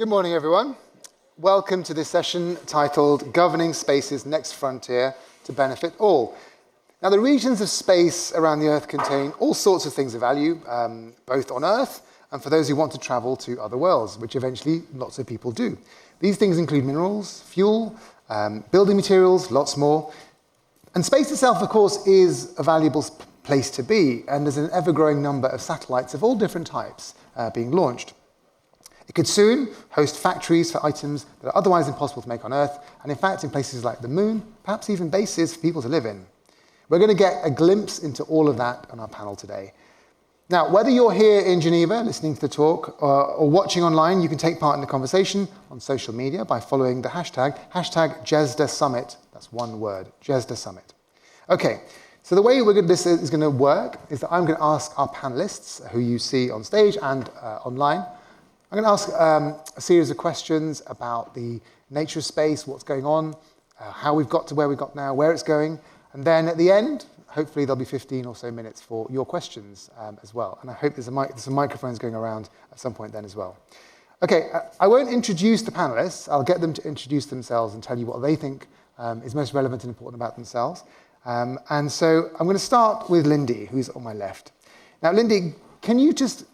Good morning, everyone. Welcome to this session titled Governing Space's Next Frontier to Benefit All. Now, the regions of space around the Earth contain all sorts of things of value, both on Earth and for those who want to travel to other worlds, which eventually lots of people do. These things include minerals, fuel, building materials, lots more. And space itself, of course, is a valuable place to be, and there's an ever-growing number of satellites of all different types being launched. It could soon host factories for items that are otherwise impossible to make on Earth, and in fact, in places like the Moon, perhaps even bases for people to live in. We're going to get a glimpse into all of that on our panel today. Now, whether you're here in Geneva listening to the talk or watching online, you can take part in the conversation on social media by following the hashtag GESDA Summit. That's one word, GESDA Summit. Okay, so the way this is going to work is that I'm going to ask our panelists, who you see on stage and online, I'm going to ask a series of questions about the nature of space, what's going on, how we've got to where we've got now, where it's going. And then at the end, hopefully there'll be 15 or so minutes for your questions as well. And I hope there's some microphones going around at some point then as well. Okay, I won't introduce the panelists. I'll get them to introduce themselves and tell you what they think is most relevant and important about themselves. And so I'm going to start with Lindy, who's on my left. Now, Lindy, can you just,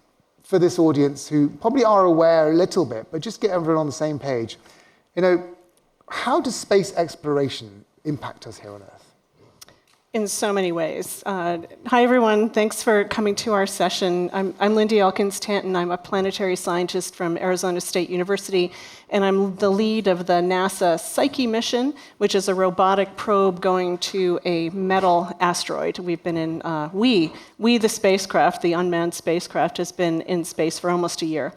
for this audience who probably are aware a little bit, but just get everyone on the same page, how does space exploration impact us here on Earth? In so many ways. Hi, everyone. Thanks for coming to our session. I'm Lindy Elkins-Tanton. I'm a planetary scientist from Arizona State University, and I'm the lead of the NASA Psyche mission, which is a robotic probe going to a metal asteroid. We've been in, we the spacecraft, the unmanned spacecraft, has been in space for almost a year.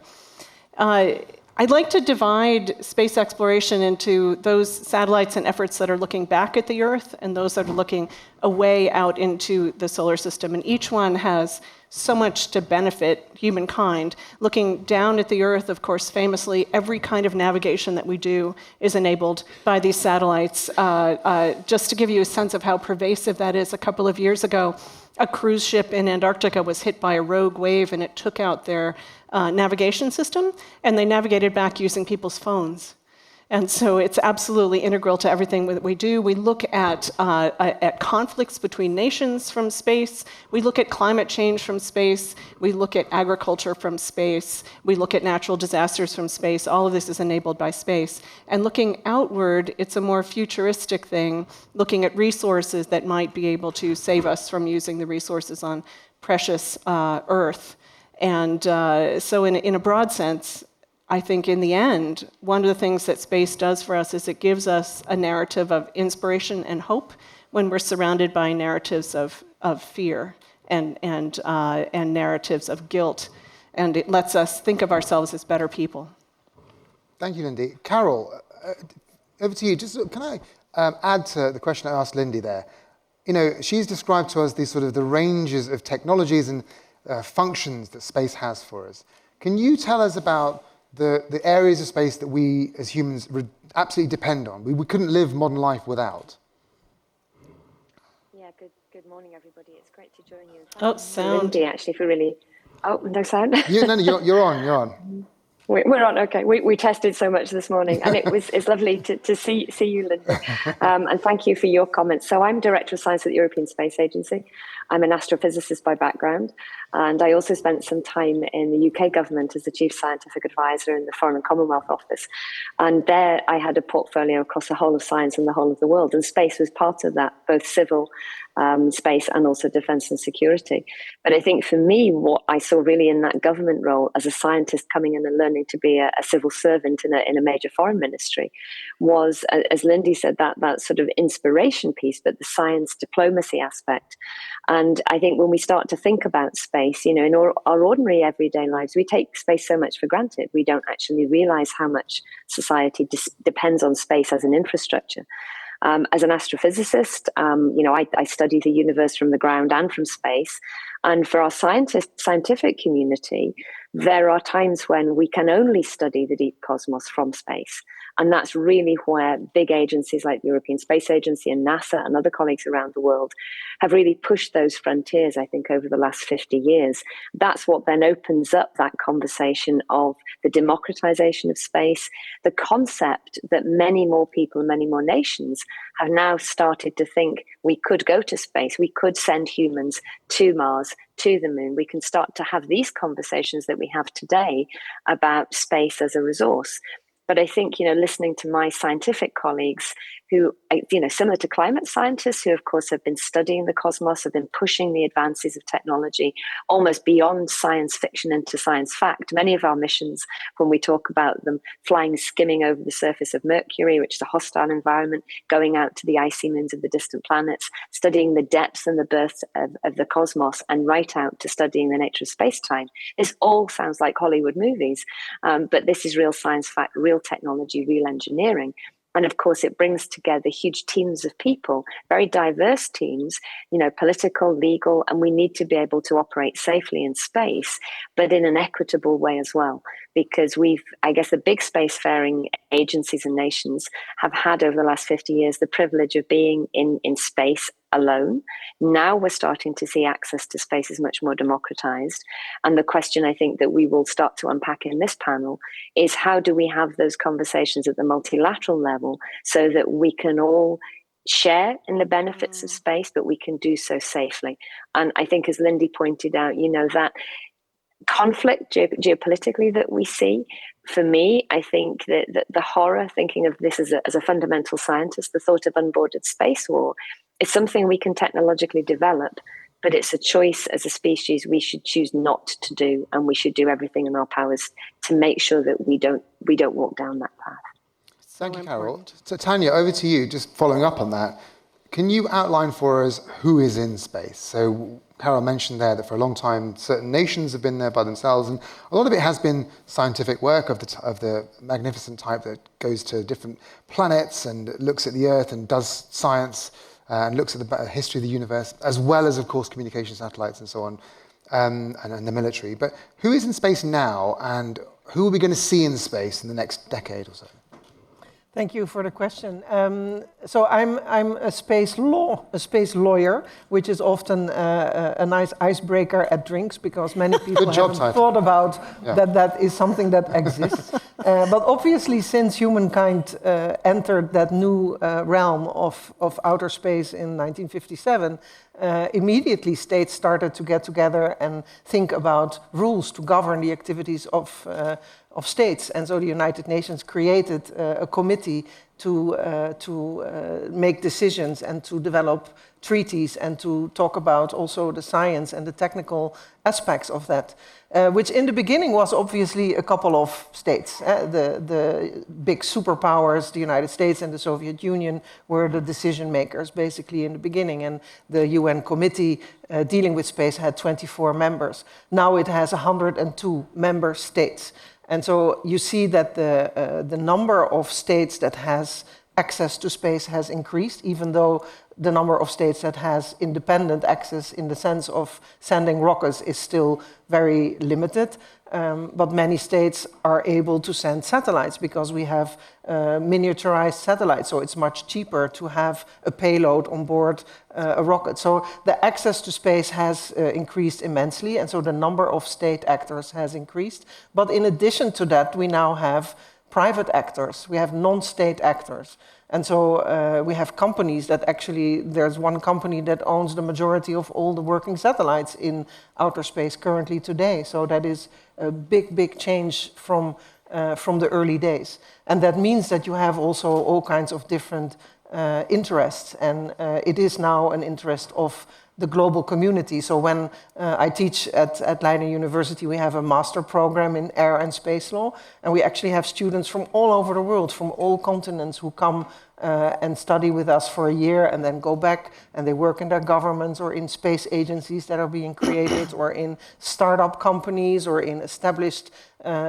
I'd like to divide space exploration into those satellites and efforts that are looking back at the Earth and those that are looking away out into the solar system. And each one has so much to benefit humankind. Looking down at the Earth, of course, famously, every kind of navigation that we do is enabled by these satellites. Just to give you a sense of how pervasive that is, a couple of years ago, a cruise ship in Antarctica was hit by a rogue wave and it took out their navigation system, and they navigated back using people's phones. And so it's absolutely integral to everything that we do. We look at conflicts between nations from space. We look at climate change from space. We look at agriculture from space. We look at natural disasters from space. All of this is enabled by space. And looking outward, it's a more futuristic thing, looking at resources that might be able to save us from using the resources on precious Earth. And so in a broad sense, I think in the end, one of the things that space does for us is it gives us a narrative of inspiration and hope when we're surrounded by narratives of fear and narratives of guilt. And it lets us think of ourselves as better people. Thank you, Lindy. Carole, over to you. Just can I add to the question I asked Lindy there? She's described to us the ranges of technologies and functions that space has for us. Can you tell us about the areas of space that we as humans absolutely depend on? We couldn't live modern life without. Yeah, good morning, everybody. It's great to join you. Oh, sound. Lindy, actually, for really... Oh, no sound? No, you're on. We're on, okay. We tested so much this morning, and it's lovely to see you, Lindy. And thank you for your comments. So I'm Director of Science at the European Space Agency. I'm an astrophysicist by background, and I also spent some time in the UK government as the Chief Scientific Advisor in the Foreign and Commonwealth Office. And there I had a portfolio across the whole of science and the whole of the world, and space was part of that, both civil space and also defense and security. But I think for me, what I saw really in that government role as a scientist coming in and learning to be a civil servant in a major foreign ministry was, as Lindy said, that sort of inspiration piece, but the science diplomacy aspect. And I think when we start to think about space, in our ordinary everyday lives, we take space so much for granted. We don't actually realize how much society depends on space as an infrastructure. As an astrophysicist, I study the universe from the ground and from space. And for our scientific community, there are times when we can only study the deep cosmos from space. And that's really where big agencies like the European Space Agency and NASA and other colleagues around the world have really pushed those frontiers, I think, over the last 50 years. That's what then opens up that conversation of the democratization of space, the concept that many more people, many more nations have now started to think we could go to space, we could send humans to Mars, to the moon. We can start to have these conversations that we have today about space as a resource. But I think, listening to my scientific colleagues who, similar to climate scientists who, of course, have been studying the cosmos, have been pushing the advances of technology almost beyond science fiction into science fact. Many of our missions, when we talk about them flying, skimming over the surface of Mercury, which is a hostile environment, going out to the icy moons of the distant planets, studying the depths and the birth of the cosmos, and right out to studying the nature of space-time. This all sounds like Hollywood movies, but this is real science fact, real technology, real engineering. And of course, it brings together huge teams of people, very diverse teams, political, legal, and we need to be able to operate safely in space, but in an equitable way as well. Because the big spacefaring agencies and nations have had over the last 50 years the privilege of being in space alone. Now we're starting to see access to space is much more democratized. And the question I think that we will start to unpack in this panel is how do we have those conversations at the multilateral level so that we can all share in the benefits of space, but we can do so safely. And I think, as Lindy pointed out, that conflict geopolitically that we see, for me, I think that the horror, thinking of this as a fundamental scientist, the thought of unboarded space war is something we can technologically develop, but it's a choice as a species we should choose not to do, and we should do everything in our powers to make sure that we don't walk down that path. Thank you, Carole. So Tanja, over to you, just following up on that. Can you outline for us who is in space? So Carole mentioned there that for a long time, certain nations have been there by themselves, and a lot of it has been scientific work of the magnificent type that goes to different planets and looks at the Earth and does science and looks at the history of the universe, as well as, of course, communication satellites and so on, and the military. But who is in space now, and who are we going to see in space in the next decade or so? Thank you for the question. So I'm a space lawyer, which is often a nice icebreaker at drinks because many people haven't thought about that is something that exists. But obviously, since humankind entered that new realm of outer space in 1957, immediately states started to get together and think about rules to govern the activities of states. And so the United Nations created a committee to make decisions and to develop treaties and to talk about also the science and the technical aspects of that, which in the beginning was obviously a couple of states. The big superpowers, the United States and the Soviet Union, were the decision makers basically in the beginning, and the UN committee dealing with space had 24 members. Now it has 102 member states. And so you see that the number of states that has access to space has increased, even though the number of states that has independent access in the sense of sending rockets is still very limited. But many states are able to send satellites because we have miniaturized satellites, so it's much cheaper to have a payload on board a rocket. So the access to space has increased immensely, and so the number of state actors has increased. But in addition to that, we now have private actors, we have non-state actors. And so we have companies that actually, there's one company that owns the majority of all the working satellites in outer space currently today. So that is a big, big change from the early days. And that means that you have also all kinds of different interests. And it is now an interest of the global community. So when I teach at Leiden University, we have a master program in air and space law, and we actually have students from all over the world, from all continents, who come and study with us for a year and then go back, and they work in their governments or in space agencies that are being created or in startup companies or in established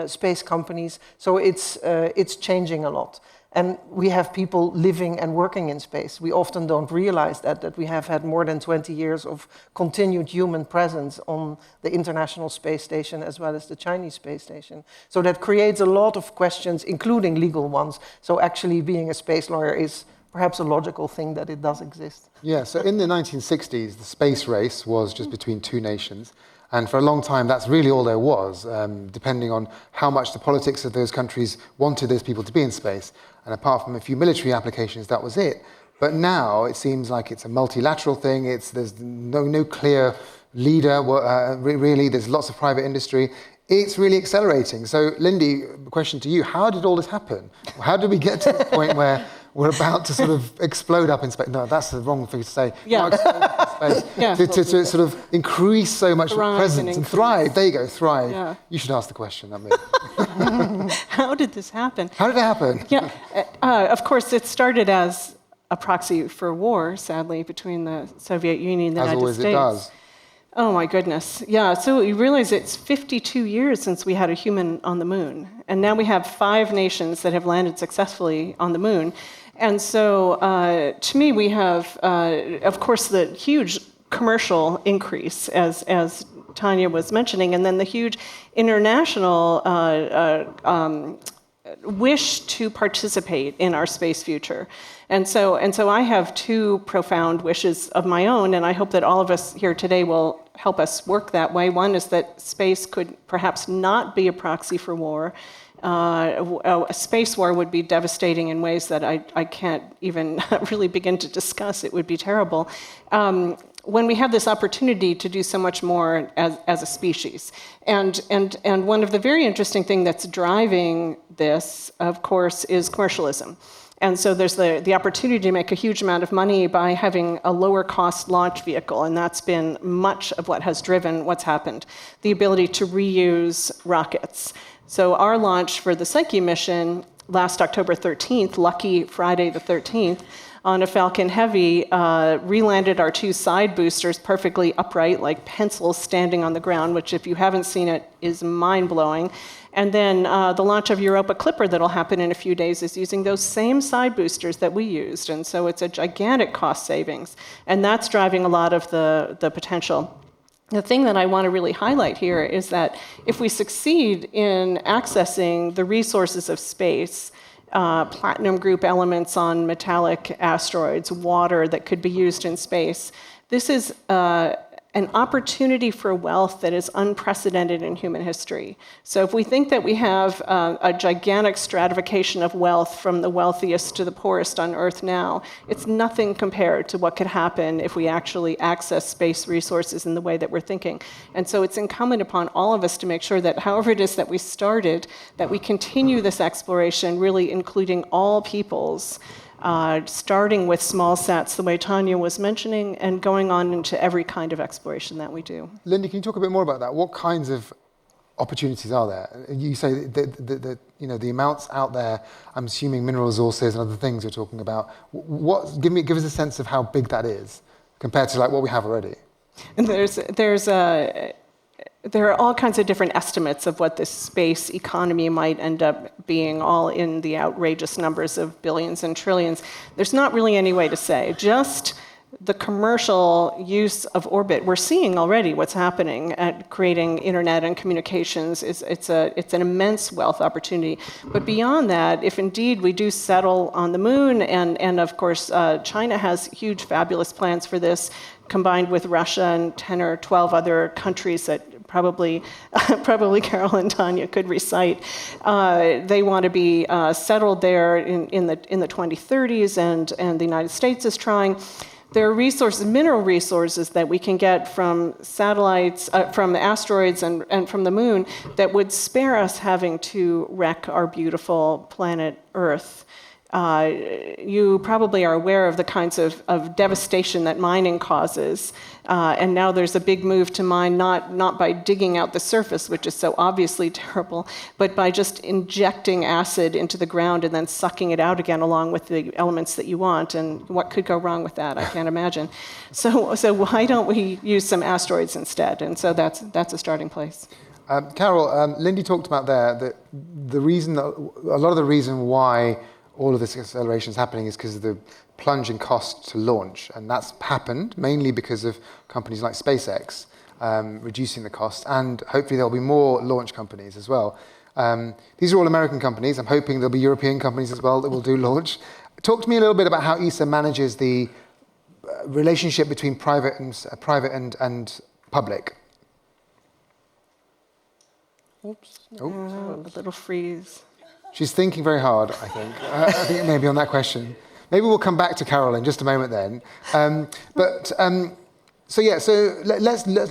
space companies. So it's changing a lot. And we have people living and working in space. We often don't realize that we have had more than 20 years of continued human presence on the International Space Station as well as the Chinese space station. So that creates a lot of questions, including legal ones. So actually being a space lawyer is perhaps a logical thing that it does exist. Yeah, so in the 1960s, the space race was just between two nations. And for a long time, that's really all there was, depending on how much the politics of those countries wanted those people to be in space. And apart from a few military applications, that was it. But now it seems like it's a multilateral thing. There's no clear leader, really. There's lots of private industry. It's really accelerating. So, Lindy, question to you. How did all this happen? How did we get to the point where we're about to sort of explode up in space? No, that's the wrong thing to say. Yeah. Not explode up in space. Yeah. To sort of increase so much presence and thrive. There you go, thrive. Yeah. You should ask the question, not me. How did this happen? How did it happen? Yeah, of course, it started as a proxy for war, sadly, between the Soviet Union and the United States. As always it does. Oh my goodness. Yeah, so you realize it's 52 years since we had a human on the moon. And now we have 5 nations that have landed successfully on the moon. And so to me, we have, of course, the huge commercial increase, as Tanja was mentioning, and then the huge international wish to participate in our space future. And so I have 2 profound wishes of my own, and I hope that all of us here today will help us work that way. One is that space could perhaps not be a proxy for war. A space war would be devastating in ways that I can't even really begin to discuss. It would be terrible. When we have this opportunity to do so much more as a species. And one of the very interesting things that's driving this, of course, is commercialism. And so there's the opportunity to make a huge amount of money by having a lower cost launch vehicle, and that's been much of what has driven what's happened. The ability to reuse rockets. So our launch for the Psyche mission last October 13th, lucky Friday the 13th, on a Falcon Heavy, re-landed our 2 side boosters perfectly upright, like pencils standing on the ground, which if you haven't seen it is mind-blowing. And then the launch of Europa Clipper that'll happen in a few days is using those same side boosters that we used. And so it's a gigantic cost savings. And that's driving a lot of the potential. The thing that I want to really highlight here is that if we succeed in accessing the resources of space, platinum group elements on metallic asteroids, water that could be used in space, this is an opportunity for wealth that is unprecedented in human history. So if we think that we have a gigantic stratification of wealth from the wealthiest to the poorest on Earth now, it's nothing compared to what could happen if we actually access space resources in the way that we're thinking. And so it's incumbent upon all of us to make sure that however it is that we started, that we continue this exploration, really including all peoples, starting with small sats, the way Tanja was mentioning, and going on into every kind of exploration that we do. Lindy, can you talk a bit more about that? What kinds of opportunities are there? You say the amounts out there, I'm assuming mineral resources and other things you're talking about. Give us a sense of how big that is compared to like what we have already. And there are all kinds of different estimates of what this space economy might end up being, all in the outrageous numbers of billions and trillions. There's not really any way to say. Just the commercial use of orbit, we're seeing already what's happening at creating internet and communications. It's an immense wealth opportunity. But beyond that, if indeed we do settle on the moon, and of course China has huge, fabulous plans for this, combined with Russia and 10 or 12 other countries that probably Carole and Tanja could recite. They want to be settled there in the 2030s, and the United States is trying. There are resources, mineral resources that we can get from satellites, from asteroids and from the moon that would spare us having to wreck our beautiful planet Earth. You probably are aware of the kinds of devastation that mining causes. And now there's a big move to mine not by digging out the surface, which is so obviously terrible, but by just injecting acid into the ground and then sucking it out again along with the elements that you want. And what could go wrong with that? I can't imagine. So why don't we use some asteroids instead? And so that's a starting place. Carole, Lindy talked about there that a lot of the reason why all of this acceleration is happening is because of the plunge in cost to launch. And that's happened mainly because of companies like SpaceX reducing the cost. And hopefully there'll be more launch companies as well. These are all American companies. I'm hoping there'll be European companies as well that will do launch. Talk to me a little bit about how ESA manages the relationship between private and public. Oops. A little freeze. She's thinking very hard, I think. I think maybe on that question. Maybe we'll come back to Carole in just a moment then. Let's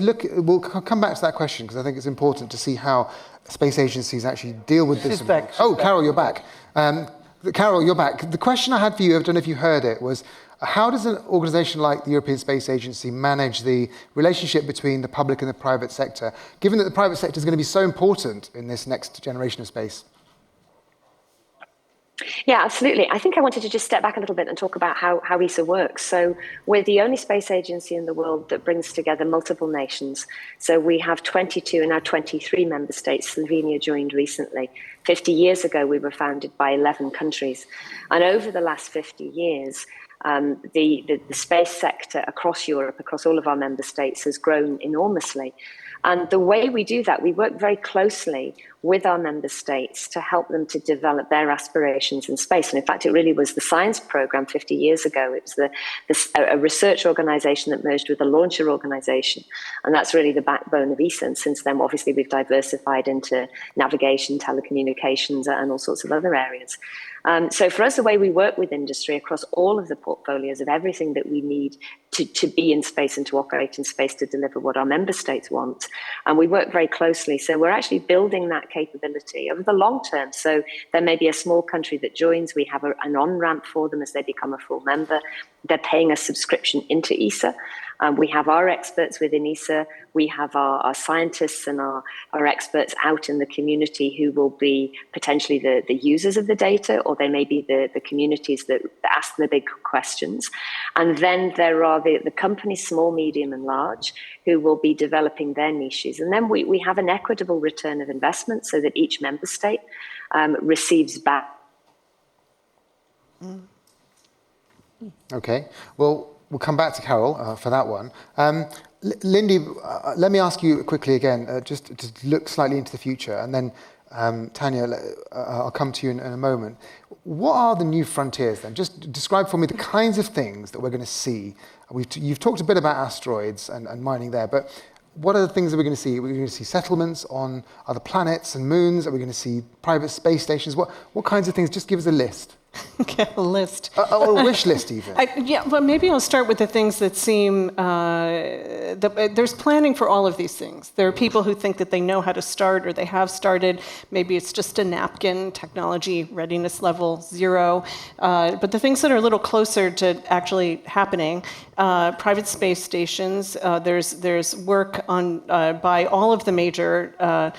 look. We'll come back to that question because I think it's important to see how space agencies actually deal with this. She's back. Oh, Carole, you're back. Carole, you're back. The question I had for you, I don't know if you heard it, was how does an organisation like the European Space Agency manage the relationship between the public and the private sector, given that the private sector is going to be so important in this next generation of space? Yeah, absolutely. I think I wanted to just step back a little bit and talk about how ESA works. So we're the only space agency in the world that brings together multiple nations. So we have 22 and now 23 member states. Slovenia joined recently. 50 years ago, we were founded by 11 countries. And over the last 50 years, the space sector across Europe, across all of our member states, has grown enormously. And the way we do that, we work very closely with our member states to help them to develop their aspirations in space. And in fact, it really was the science program 50 years ago. It was a research organization that merged with a launcher organization. And that's really the backbone of ESA. And since then, obviously, we've diversified into navigation, telecommunications, and all sorts of other areas. So for us, the way we work with industry across all of the portfolios of everything that we need to be in space and to operate in space to deliver what our member states want. And we work very closely. So we're actually building that capability over the long term. So there may be a small country that joins. We have an on-ramp for them as they become a full member. They're paying a subscription into ESA. We have our experts within ESA. We have our scientists and our experts out in the community who will be potentially the users of the data, or they may be the communities that ask the big questions. And then there are the companies, small, medium, and large, who will be developing their niches. And then we have an equitable return of investment so that each member state receives back. Okay. Well, we'll come back to Carole for that one. Lindy, let me ask you quickly again, just to look slightly into the future, and then Tanja, I'll come to you in a moment. What are the new frontiers then? Just describe for me the kinds of things that we're going to see. You've talked a bit about asteroids and mining there, but what are the things that we're going to see? We're going to see settlements on other planets and moons. Are we going to see private space stations? What kinds of things? Just give us a list. Okay, a list. Or a wish list, even. Well, maybe I'll start with the things that seem... there's planning for all of these things. There are people who think that they know how to start or they have started. Maybe it's just a napkin, technology, readiness level 0. But the things that are a little closer to actually happening, private space stations, there's work on by all of the major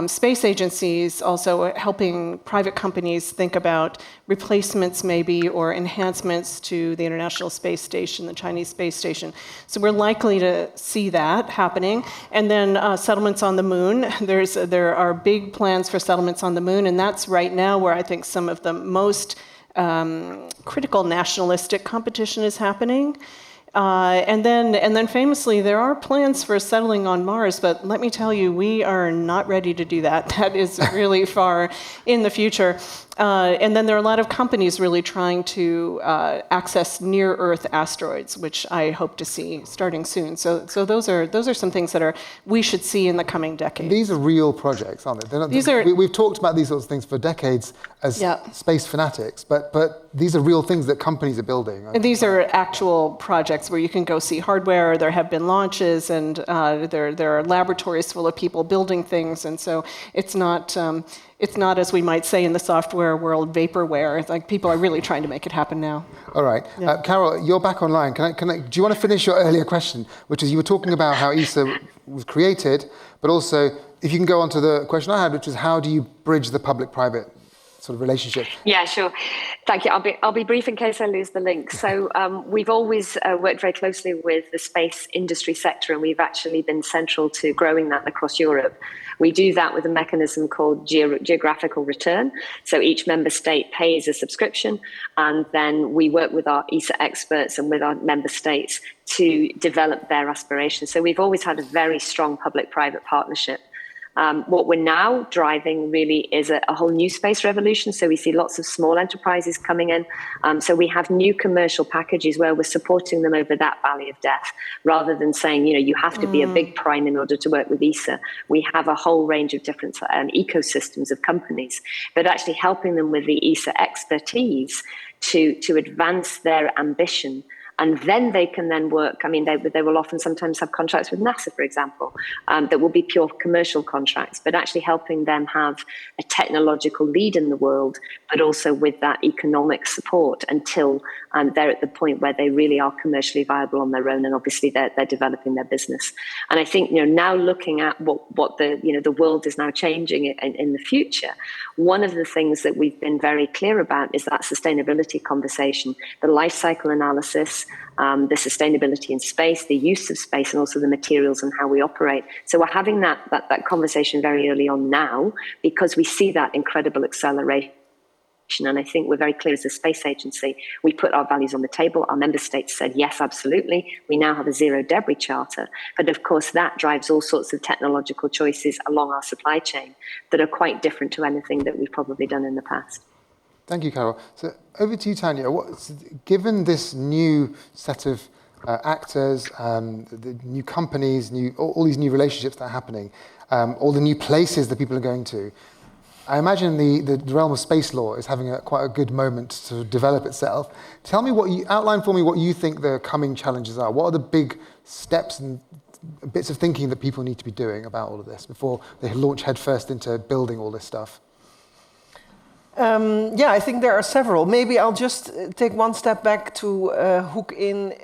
space agencies also helping private companies think about replacements maybe or enhancements to the International Space Station, the Chinese space station. So we're likely to see that happening. And then settlements on the moon. There are big plans for settlements on the moon, and that's right now where I think some of the most critical nationalistic competition is happening. And then famously, there are plans for settling on Mars, but let me tell you, we are not ready to do that. That is really far in the future. And then there are a lot of companies really trying to access near-Earth asteroids, which I hope to see starting soon. So those are some things that we should see in the coming decade. These are real projects, aren't they? We've talked about these sorts of things for decades as space fanatics, but these are real things that companies are building. And these are actual projects where you can go see hardware. There have been launches, and there are laboratories full of people building things, and so it's not. It's not, as we might say in the software world, vaporware. Like people are really trying to make it happen now. All right. Yeah. Carole, you're back online. Do you want to finish your earlier question, which is you were talking about how ESA was created, but also if you can go on to the question I had, which is how do you bridge the public-private sort of relationship? Yeah, sure. Thank you. I'll be brief in case I lose the link. So we've always worked very closely with the space industry sector, and we've actually been central to growing that across Europe. We do that with a mechanism called geographical return. So each member state pays a subscription, and then we work with our ESA experts and with our member states to develop their aspirations. So we've always had a very strong public-private partnership. What we're now driving really is a whole new space revolution. So we see lots of small enterprises coming in. So we have new commercial packages where we're supporting them over that valley of death, rather than saying, you have to be a big prime in order to work with ESA. We have a whole range of different ecosystems of companies, but actually helping them with the ESA expertise to advance their ambition. And then they can then work. I mean, they will often sometimes have contracts with NASA, for example, that will be pure commercial contracts, but actually helping them have a technological lead in the world, but also with that economic support until they're at the point where they really are commercially viable on their own, and obviously they're developing their business. And I think now looking at what the world is now changing in the future, one of the things that we've been very clear about is that sustainability conversation, the life cycle analysis, the sustainability in space, the use of space, and also the materials and how we operate. So we're having that conversation very early on now, because we see that incredible acceleration. And I think we're very clear as a space agency. We put our values on the table. Our member states said, yes, absolutely. We now have a zero debris charter. But of course, that drives all sorts of technological choices along our supply chain that are quite different to anything that we've probably done in the past. Thank you, Carole. So over to you, Tanja. Given this new set of actors, the new companies, all these new relationships that are happening, all the new places that people are going to, I imagine the realm of space law is having quite a good moment to develop itself. Tell me outline for me what you think the coming challenges are. What are the big steps and bits of thinking that people need to be doing about all of this before they launch headfirst into building all this stuff? I think there are several. Maybe I'll just take one step back to hook in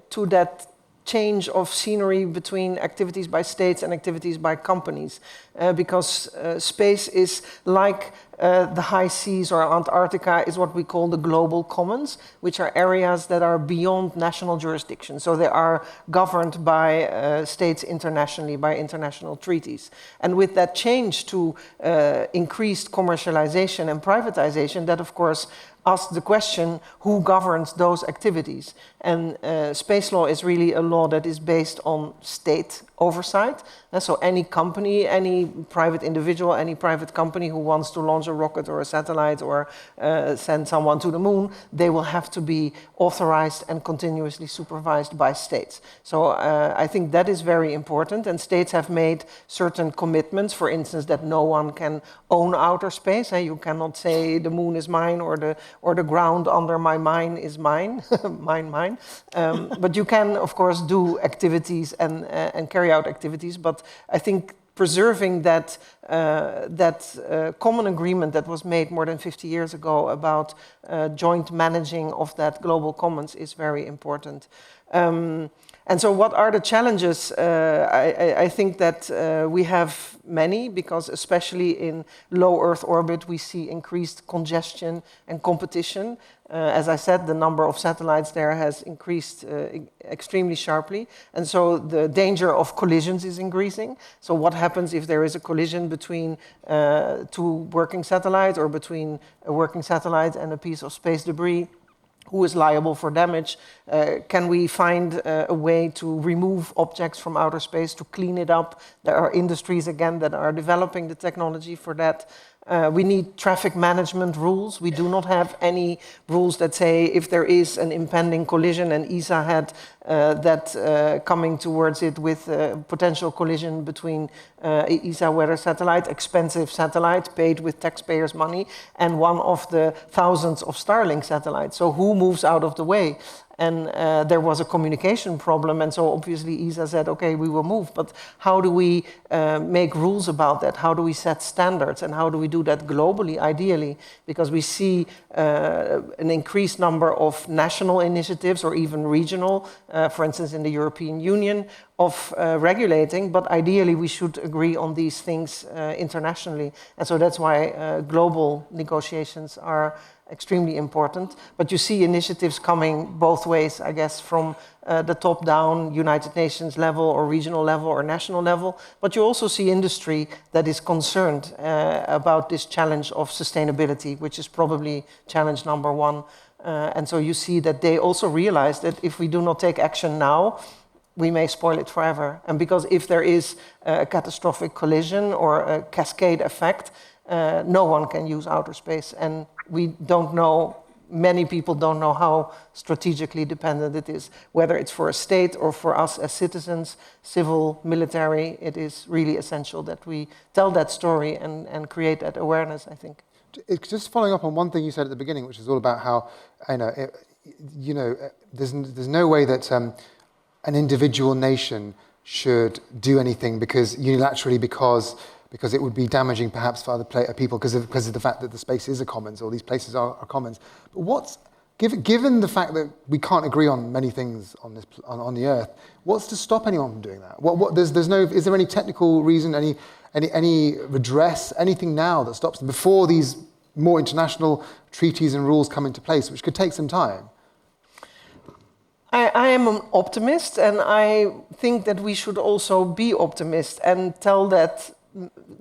to that change of scenery between activities by states and activities by companies, because space is like the high seas or Antarctica is what we call the global commons, which are areas that are beyond national jurisdiction. So they are governed by states internationally, by international treaties. And with that change to increased commercialization and privatization, that of course asks the question, who governs those activities? And space law is really a law that is based on state oversight. And so any company, any private individual, any private company who wants to launch a rocket or a satellite or send someone to the moon, they will have to be authorized and continuously supervised by states. So I think that is very important, and states have made certain commitments, for instance, that no one can own outer space. You cannot say the moon is mine or the ground under my mine is mine, mine. But you can, of course, do activities and carry out activities. But I think preserving that common agreement that was made more than 50 years ago about joint managing of that global commons is very important. And so what are the challenges? I think that we have many, because especially in low Earth orbit, we see increased congestion and competition. As I said, the number of satellites there has increased extremely sharply. And so the danger of collisions is increasing. So what happens if there is a collision between two working satellites, or between a working satellite and a piece of space debris? Who is liable for damage? Can we find a way to remove objects from outer space, to clean it up? There are industries, again, that are developing the technology for that. We need traffic management rules. We do not have any rules that say if there is an impending collision, and ESA had that coming towards it with potential collision between ESA weather satellite, expensive satellite paid with taxpayers' money, and one of the thousands of Starlink satellites. So who moves out of the way? And there was a communication problem, and so obviously ESA said, okay, we will move, but how do we make rules about that? How do we set standards, and how do we do that globally, ideally? Because we see an increased number of national initiatives or even regional, for instance in the European Union, of regulating, but ideally we should agree on these things internationally. And so that's why global negotiations are extremely important. But you see initiatives coming both ways, I guess, from the top-down United Nations level or regional level or national level. But you also see industry that is concerned about this challenge of sustainability, which is probably challenge number one. And so you see that they also realize that if we do not take action now, we may spoil it forever. And because if there is a catastrophic collision or a cascade effect, no one can use outer space. And we don't know, many people don't know how strategically dependent it is, whether it's for a state or for us as citizens, civil, military. It is really essential that we tell that story and create that awareness, I think. It's just following up on one thing you said at the beginning, which is all about how, there's no way that an individual nation should do anything unilaterally because it would be damaging perhaps for other people because of the fact that the space is a commons or these places are commons. But given the fact that we can't agree on many things on the Earth, what's to stop anyone from doing that? Is there any technical reason, any redress, anything now that stops them before these more international treaties and rules come into place, which could take some time? I am an optimist, and I think that we should also be optimists and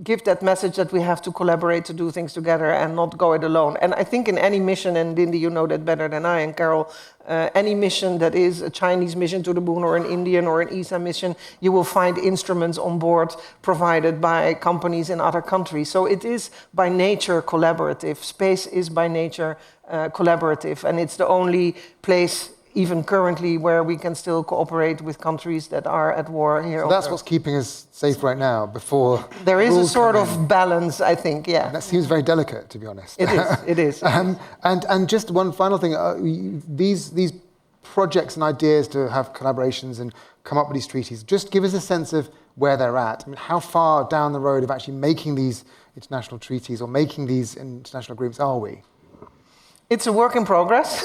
give that message that we have to collaborate to do things together and not go it alone. And I think in any mission, and Lindy, you know that better than I, and Carole, any mission that is a Chinese mission to the moon or an Indian or an ESA mission, you will find instruments on board provided by companies in other countries. So it is by nature collaborative. Space is by nature collaborative, and it's the only place even currently where we can still cooperate with countries that are at war here. So that's what's keeping us safe right now before there is a sort of balance, I think, yeah. And that seems very delicate, to be honest. It is. And just one final thing, these projects and ideas to have collaborations and come up with these treaties, just give us a sense of where they're at. I mean, how far down the road of actually making these international treaties or making these international agreements are we? It's a work in progress.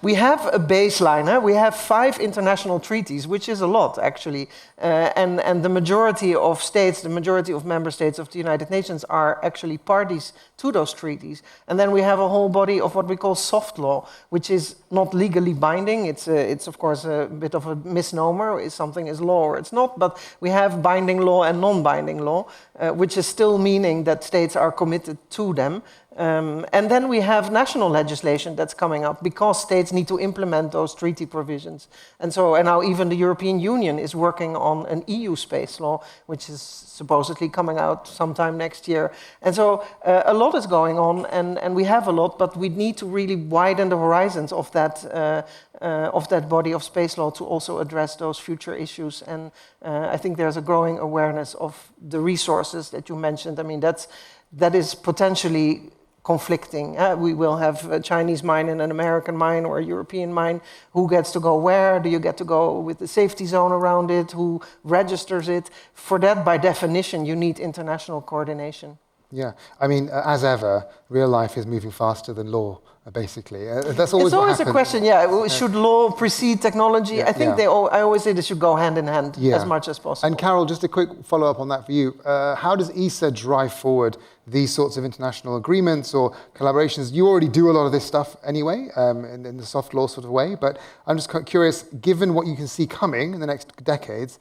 We have a baseline. We have 5 international treaties, which is a lot, actually. And the majority of states, the majority of member states of the United Nations are actually parties to those treaties. And then we have a whole body of what we call soft law, which is not legally binding. It's of course, a bit of a misnomer. If something is law or it's not. But we have binding law and non-binding law, which is still meaning that states are committed to them. And then we have national legislation that's coming up because states need to implement those treaty provisions. And now even the European Union is working on an EU space law, which is supposedly coming out sometime next year. And so a lot is going on, and we have a lot, but we need to really widen the horizons of that body of space law to also address those future issues. And I think there's a growing awareness of the resources that you mentioned. I mean, that is potentially conflicting. We will have a Chinese mine and an American mine or a European mine. Who gets to go where? Do you get to go with the safety zone around it? Who registers it? For that, by definition, you need international coordination. Yeah, I mean, as ever, real life is moving faster than law, basically. That's always it's always a question, yeah. Should law precede technology? Yeah, I think I always say they should go hand in hand as much as possible. And Carole, just a quick follow-up on that for you. How does ESA drive forward these sorts of international agreements or collaborations? You already do a lot of this stuff anyway, in the soft law sort of way, but I'm just curious, given what you can see coming in the next decades,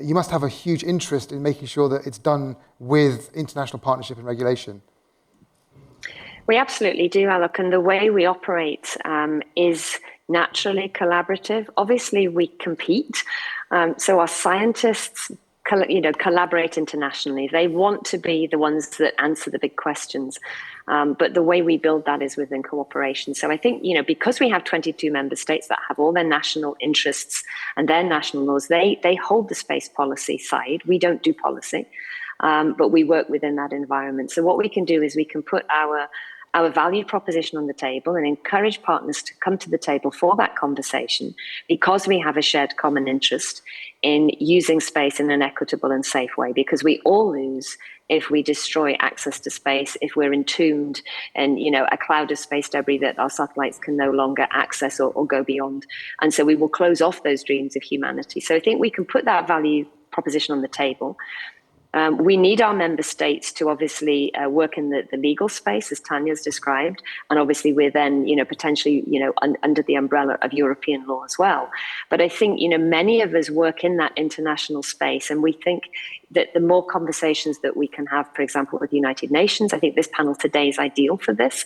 you must have a huge interest in making sure that it's done with international partnership and regulation. We absolutely do, Alok, and the way we operate is naturally collaborative. Obviously, we compete, so our scientists collaborate internationally. They want to be the ones that answer the big questions, but the way we build that is within cooperation. So I think, because we have 22 member states that have all their national interests and their national laws, they hold the space policy side. We don't do policy, but we work within that environment. So what we can do is we can put our our value proposition on the table and encourage partners to come to the table for that conversation, because we have a shared common interest in using space in an equitable and safe way, because we all lose if we destroy access to space, if we're entombed in, a cloud of space debris that our satellites can no longer access or go beyond. And so we will close off those dreams of humanity. So I think we can put that value proposition on the table. We need our member states to obviously work in the legal space, as Tanja's described, and obviously we're then, potentially, under the umbrella of European law as well. But I think, many of us work in that international space, and we think that the more conversations that we can have, for example, with the United Nations, I think this panel today is ideal for this,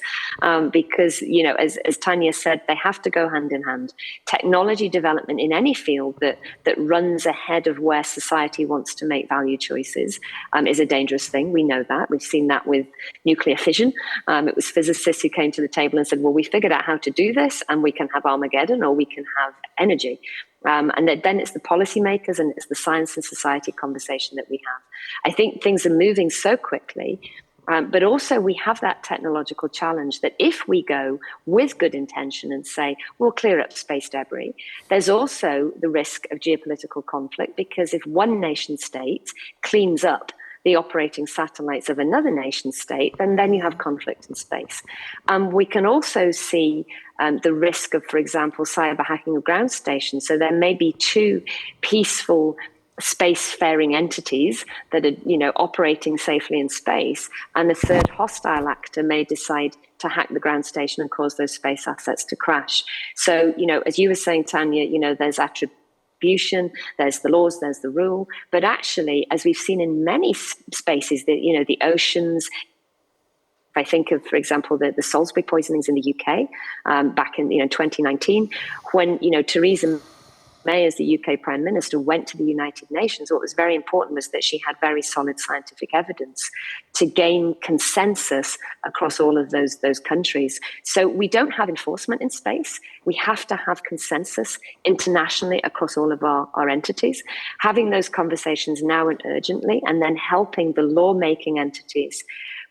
because, as Tanja said, they have to go hand in hand. Technology development in any field that runs ahead of where society wants to make value choices is a dangerous thing. We know that. We've seen that with nuclear fission. It was physicists who came to the table and said, well, we figured out how to do this, and we can have Armageddon or we can have energy. And then it's the policymakers and it's the science and society conversation that we have. I think things are moving so quickly, but also we have that technological challenge that if we go with good intention and say, we'll clear up space debris, there's also the risk of geopolitical conflict, because if one nation state cleans up the operating satellites of another nation state, then you have conflict in space. We can also see the risk of, for example, cyber hacking of ground stations. So there may be two peaceful spacefaring entities that are, operating safely in space, and a third hostile actor may decide to hack the ground station and cause those space assets to crash. So, as you were saying, Tanja, there's attribution, there's the laws, there's the rule, but actually, as we've seen in many spaces, the oceans. I think of, for example, the Salisbury poisonings in the UK back in 2019, when Theresa May, as the UK Prime Minister, went to the United Nations. What was very important was that she had very solid scientific evidence to gain consensus across all of those countries. So we don't have enforcement in space. We have to have consensus internationally across all of our entities. Having those conversations now and urgently, and then helping the lawmaking entities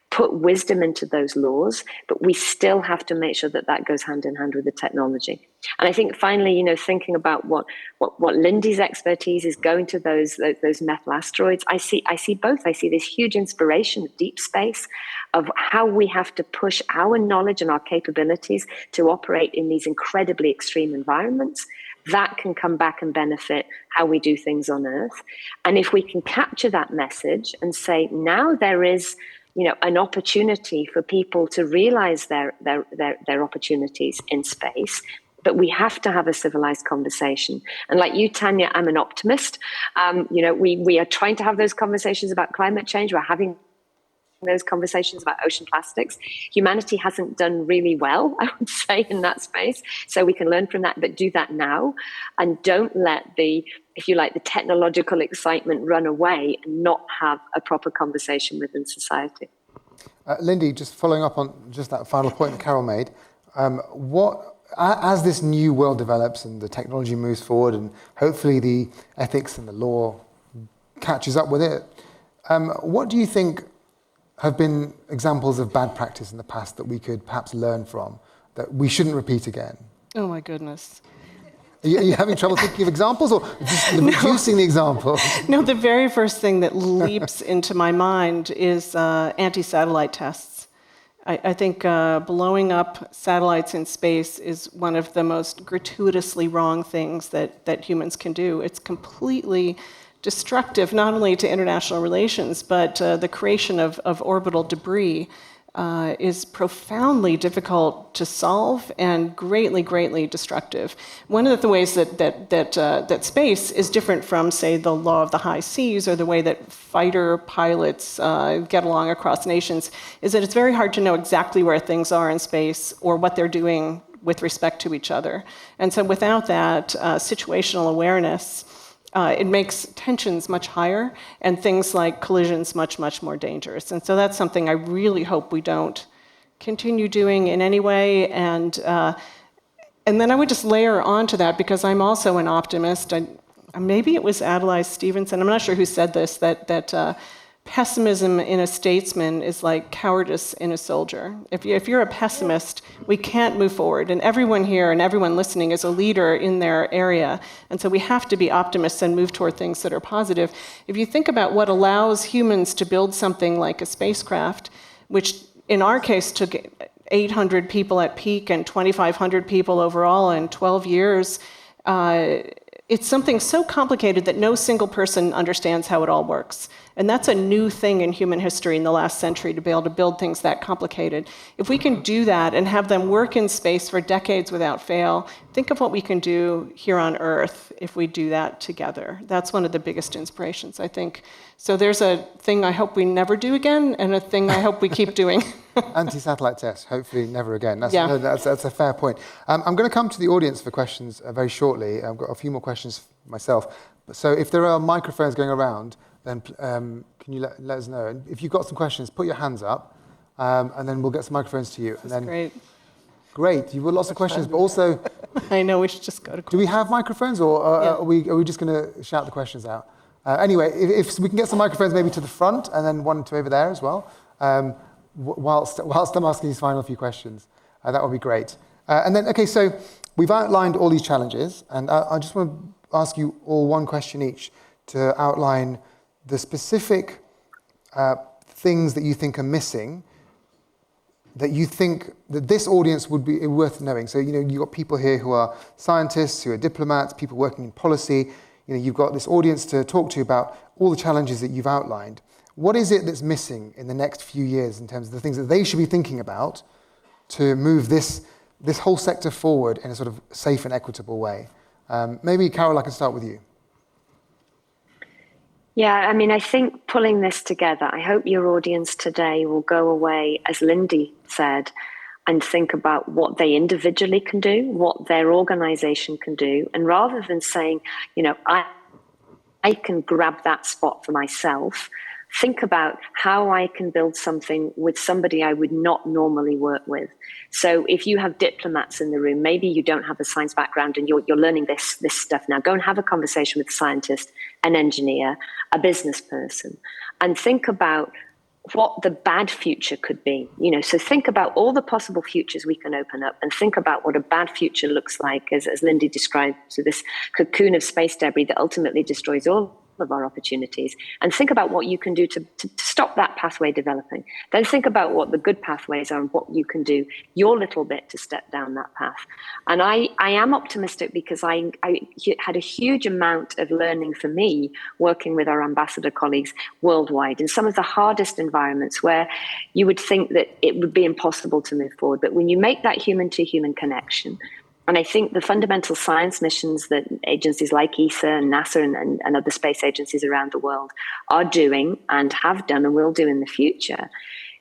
put wisdom into those laws, but we still have to make sure that goes hand in hand with the technology. And I think finally, thinking about what Lindy's expertise is, going to those metal asteroids, I see both. I see this huge inspiration of deep space, of how we have to push our knowledge and our capabilities to operate in these incredibly extreme environments. That can come back and benefit how we do things on Earth. And if we can capture that message and say, now there is an opportunity for people to realize their opportunities in space, but we have to have a civilized conversation. And like you, Tanja, I'm an optimist. We are trying to have those conversations about climate change. We're having those conversations about ocean plastics. Humanity hasn't done really well, I would say, in that space. So we can learn from that, but do that now. And don't let the technological excitement run away and not have a proper conversation within society. Lindy, just following up on just that final point that Carole made, as this new world develops and the technology moves forward and hopefully the ethics and the law catches up with it, what do you think have been examples of bad practice in the past that we could perhaps learn from, that we shouldn't repeat again? Oh my goodness. Are you having trouble thinking of examples, or just reducing the examples? No, the very first thing that leaps into my mind is anti-satellite tests. I think blowing up satellites in space is one of the most gratuitously wrong things that humans can do. It's completely destructive, not only to international relations, but the creation of orbital debris is profoundly difficult to solve and greatly, greatly destructive. One of the ways that space is different from, say, the law of the high seas or the way that fighter pilots get along across nations is that it's very hard to know exactly where things are in space or what they're doing with respect to each other. And so without that situational awareness, it makes tensions much higher and things like collisions much, much more dangerous. And so that's something I really hope we don't continue doing in any way. And then I would just layer onto that, because I'm also an optimist. Maybe it was Adlai Stevenson, I'm not sure who said this, that pessimism in a statesman is like cowardice in a soldier. If you're a pessimist, we can't move forward. And everyone here and everyone listening is a leader in their area. And so we have to be optimists and move toward things that are positive. If you think about what allows humans to build something like a spacecraft, which in our case took 800 people at peak and 2,500 people overall in 12 years, it's something so complicated that no single person understands how it all works. And that's a new thing in human history in the last century, to be able to build things that complicated. If we can do that and have them work in space for decades without fail, think of what we can do here on Earth if we do that together. That's one of the biggest inspirations, I think. So there's a thing I hope we never do again, and a thing I hope we keep doing. Anti-satellite tests, hopefully never again. That's a fair point. I'm going to come to the audience for questions very shortly. I've got a few more questions myself. So if there are microphones going around, then can you let us know? And if you've got some questions, put your hands up, and then we'll get some microphones to you. That's great. Great, you've got lots of questions, but also... I know, we should just go to questions. Do we have microphones, or are we just going to shout the questions out? Anyway, if we can get some microphones maybe to the front, and then one to over there as well, whilst I'm asking these final few questions, that would be great. And then, okay, so we've outlined all these challenges, and I just want to ask you all one question each to outline the specific things that you think are missing, that you think that this audience would be worth knowing. So, you've got people here who are scientists, who are diplomats, people working in policy. You've got this audience to talk to about all the challenges that you've outlined. What is it that's missing in the next few years in terms of the things that they should be thinking about to move this whole sector forward in a sort of safe and equitable way? Maybe, Carole, I can start with you. Yeah, I think pulling this together, I hope your audience today will go away, as Lindy said, and think about what they individually can do, what their organization can do. And rather than saying, I can grab that spot for myself, think about how I can build something with somebody I would not normally work with. So if you have diplomats in the room, maybe you don't have a science background and you're learning this stuff now, go and have a conversation with a scientist, an engineer, a business person, and think about what the bad future could be. So think about all the possible futures we can open up, and think about what a bad future looks like, as Lindy described, so this cocoon of space debris that ultimately destroys all of our opportunities, and think about what you can do to stop that pathway developing. Then think about what the good pathways are and what you can do your little bit to step down that path. And I am optimistic because I had a huge amount of learning for me working with our ambassador colleagues worldwide in some of the hardest environments where you would think that it would be impossible to move forward. But when you make that human-to-human connection, and I think the fundamental science missions that agencies like ESA and NASA and other space agencies around the world are doing and have done and will do in the future,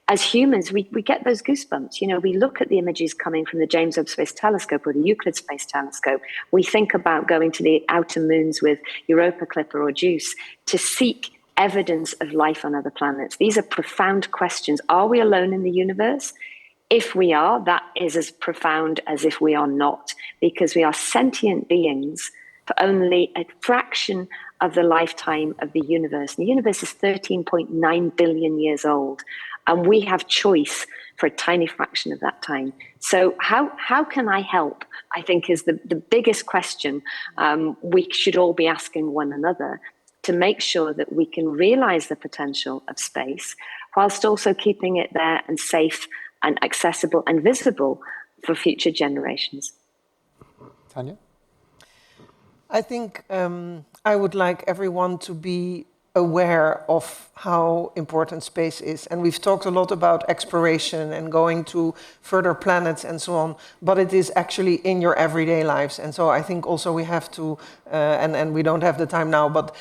as humans, we get those goosebumps. We look at the images coming from the James Webb Space Telescope or the Euclid Space Telescope. We think about going to the outer moons with Europa Clipper or JUICE to seek evidence of life on other planets. These are profound questions. Are we alone in the universe? If we are, that is as profound as if we are not, because we are sentient beings for only a fraction of the lifetime of the universe. And the universe is 13.9 billion years old, and we have choice for a tiny fraction of that time. So how can I help, I think, is the biggest question we should all be asking one another, to make sure that we can realize the potential of space whilst also keeping it there and safe and accessible and visible for future generations. Tanja? I think I would like everyone to be aware of how important space is. And we've talked a lot about exploration and going to further planets and so on, but it is actually in your everyday lives. And so I think also we have to, and we don't have the time now, but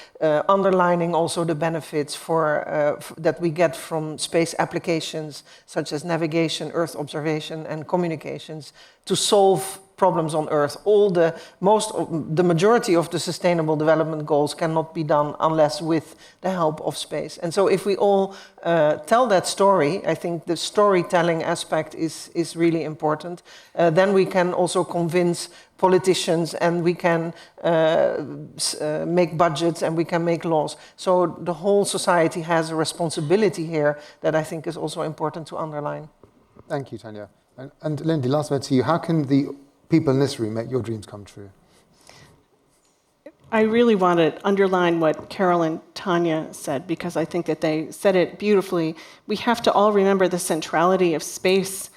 underlining also the benefits that we get from space applications such as navigation, Earth observation, and communications to solve problems on Earth. The majority of the Sustainable Development Goals cannot be done unless with the help of space. And so if we all tell that story, I think the storytelling aspect is really important. Then we can also convince politicians, and we can make budgets, and we can make laws. So the whole society has a responsibility here that I think is also important to underline. Thank you, Tanja. And Lindy, last word to you. How can the people in this room make your dreams come true? I really want to underline what Carole and Tanja said, because I think that they said it beautifully. We have to all remember the centrality of space.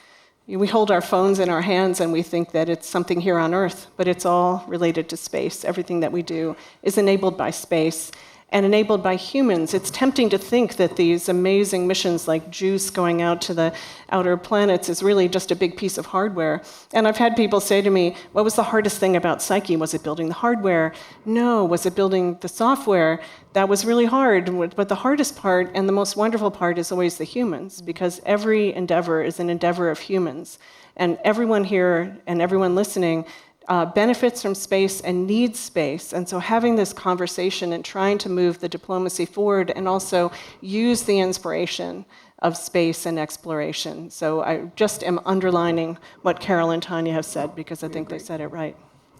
We hold our phones in our hands and we think that it's something here on Earth, but it's all related to space. Everything that we do is enabled by space and enabled by humans. It's tempting to think that these amazing missions like JUICE going out to the outer planets is really just a big piece of hardware. And I've had people say to me, what was the hardest thing about Psyche? Was it building the hardware? No. Was it building the software? That was really hard. But the hardest part and the most wonderful part is always the humans, because every endeavor is an endeavor of humans. And everyone here and everyone listening benefits from space and needs space. And so having this conversation and trying to move the diplomacy forward and also use the inspiration of space and exploration. So I just am underlining what Carole and Tanja have said, because I think they said it right.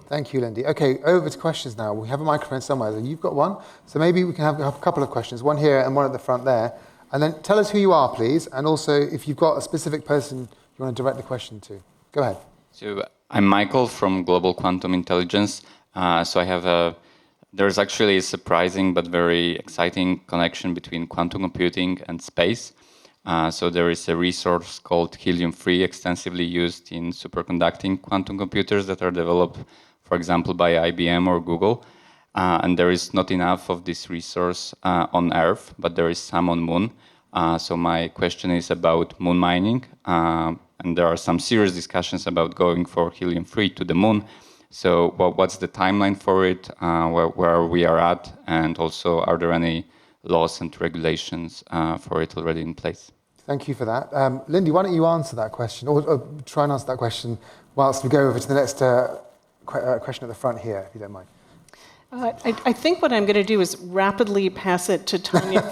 Thank you, Lindy. Okay, over to questions now. We have a microphone somewhere, and you've got one. So maybe we can have a couple of questions, one here and one at the front there. And then tell us who you are, please, and also if you've got a specific person you want to direct the question to. Go ahead. So I'm Michael from Global Quantum Intelligence. There's actually a surprising but very exciting connection between quantum computing and space. So there is a resource called helium-3 extensively used in superconducting quantum computers that are developed, for example, by IBM or Google. And there is not enough of this resource on Earth, but there is some on Moon. So my question is about moon mining. And there are some serious discussions about going for helium-3 to the moon. So what's the timeline for it, where we are at, and also are there any laws and regulations for it already in place? Thank you for that. Lindy, why don't you answer that question, or try and answer that question whilst we go over to the next question at the front here, if you don't mind. I think what I'm going to do is rapidly pass it to Tanja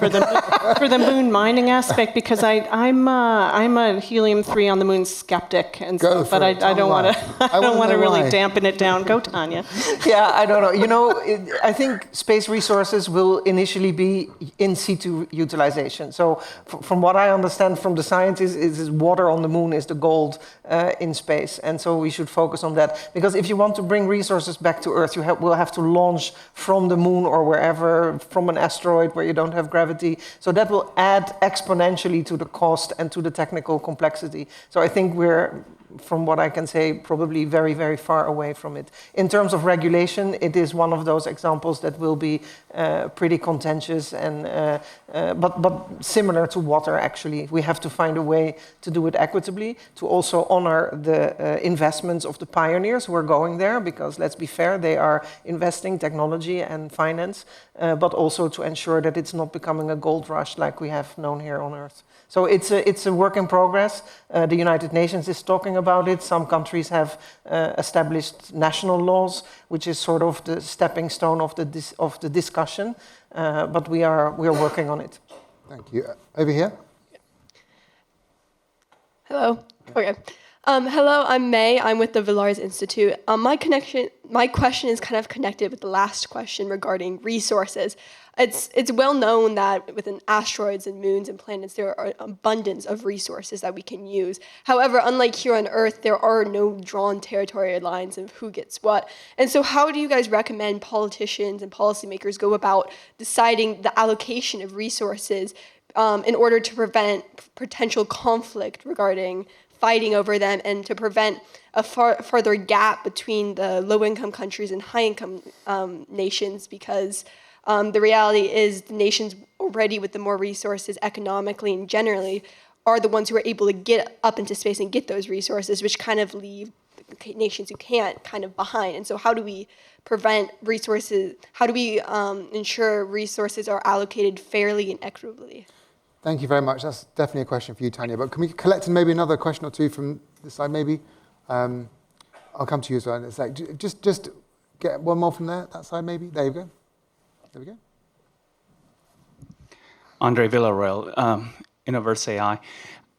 for the moon mining aspect, because I'm a helium-3 on the moon skeptic, and so, but I don't want to really dampen it down. Go, Tanja. Yeah, I don't know. You know, I think space resources will initially be in situ utilization. So, from what I understand from the scientists, is water on the moon is the gold in space, and so we should focus on that. Because if you want to bring resources back to Earth, will have to launch from the moon or wherever, from an asteroid where you don't have gravity. So that will add exponentially to the cost and to the technical complexity. So I think we're, from what I can say, probably very, very far away from it. In terms of regulation, it is one of those examples that will be pretty contentious, and but similar to water, actually. We have to find a way to do it equitably, to also honor the investments of the pioneers who are going there, because let's be fair, they are investing technology and finance, but also to ensure that it's not becoming a gold rush like we have known here on Earth. So it's a work in progress. The United Nations is talking about it. Some countries have established national laws, which is sort of the stepping stone of the discussion. But we are working on it. Thank you. Over here. Hello. Okay. Hello, I'm May. I'm with the Villars Institute. My question is kind of connected with the last question regarding resources. It's well known that within asteroids and moons and planets, there are an abundance of resources that we can use. However, unlike here on Earth, there are no drawn territorial lines of who gets what. And so how do you guys recommend politicians and policymakers go about deciding the allocation of resources in order to prevent potential conflict regarding fighting over them, and to prevent a further gap between the low-income countries and high-income nations, because the reality is the nations already with the more resources economically and generally are the ones who are able to get up into space and get those resources, which kind of leave the nations who can't kind of behind. And so how do we prevent resources, how do we ensure resources are allocated fairly and equitably? Thank you very much. That's definitely a question for you, Tanja. But can we collect maybe another question or two from this side, maybe? I'll come to you as well in a sec. Just get one more from there, that side maybe. There you go. There we go. Andre Villarreal, Innoverse AI.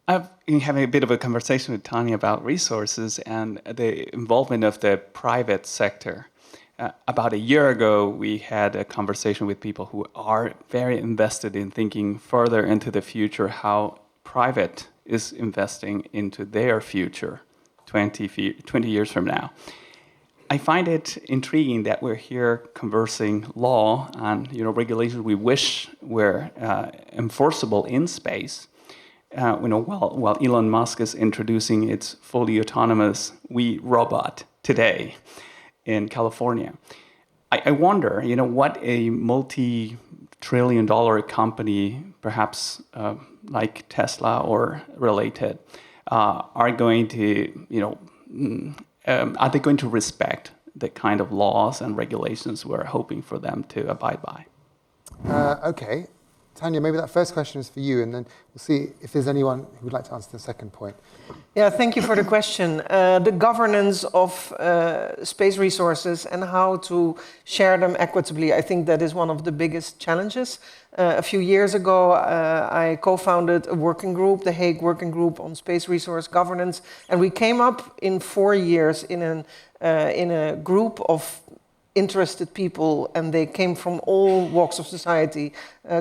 I've been having a bit of a conversation with Tanja about resources and the involvement of the private sector. About a year ago, we had a conversation with people who are very invested in thinking further into the future, how private is investing into their future 20 years from now. I find it intriguing that we're here conversing law and regulations we wish were enforceable in space. While Elon Musk is introducing its fully autonomous We robot today in California, I wonder, what a multi-trillion-dollar company, perhaps like Tesla or related, are going to, are they going to respect the kind of laws and regulations we're hoping for them to abide by? Okay. Tanja, maybe that first question is for you, and then we'll see if there's anyone who would like to answer the second point. Yeah, thank you for the question. The governance of space resources and how to share them equitably, I think that is one of the biggest challenges. A few years ago, I co-founded a working group, the Hague Working Group on Space Resource Governance, and we came up in 4 years in a group of interested people, and they came from all walks of society,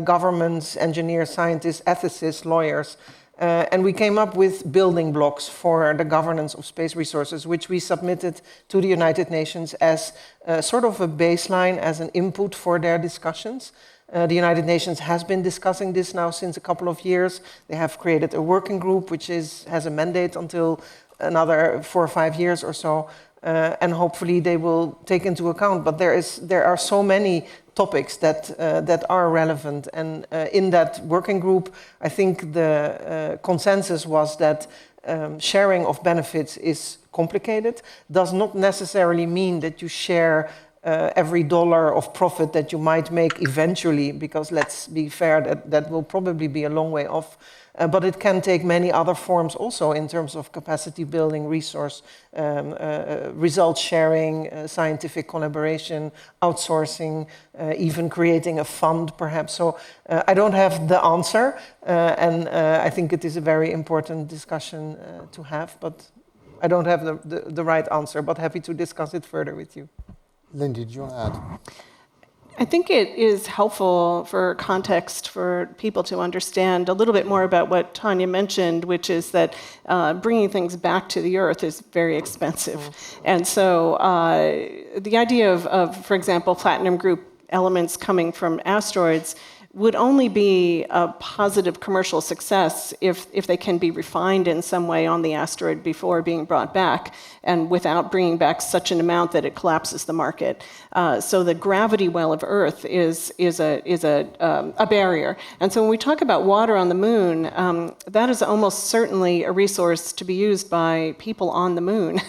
governments, engineers, scientists, ethicists, lawyers, and we came up with building blocks for the governance of space resources, which we submitted to the United Nations as sort of a baseline, as an input for their discussions. The United Nations has been discussing this now since a couple of years. They have created a working group which has a mandate until another 4 or 5 years or so. And hopefully they will take into account. But there are so many topics that are relevant. And in that working group, I think the consensus was that sharing of benefits is complicated. Does not necessarily mean that you share every dollar of profit that you might make eventually, because let's be fair, that will probably be a long way off. But it can take many other forms also in terms of capacity building, resource, result sharing, scientific collaboration, outsourcing, even creating a fund perhaps. So I don't have the answer, and I think it is a very important discussion to have, but I don't have the right answer, but happy to discuss it further with you. Lindy, do you want to add? I think it is helpful for context for people to understand a little bit more about what Tanja mentioned, which is that bringing things back to the Earth is very expensive. And so the idea of, for example, platinum group elements coming from asteroids would only be a positive commercial success if they can be refined in some way on the asteroid before being brought back, and without bringing back such an amount that it collapses the market. So the gravity well of Earth is a barrier. And so when we talk about water on the moon, that is almost certainly a resource to be used by people on the moon.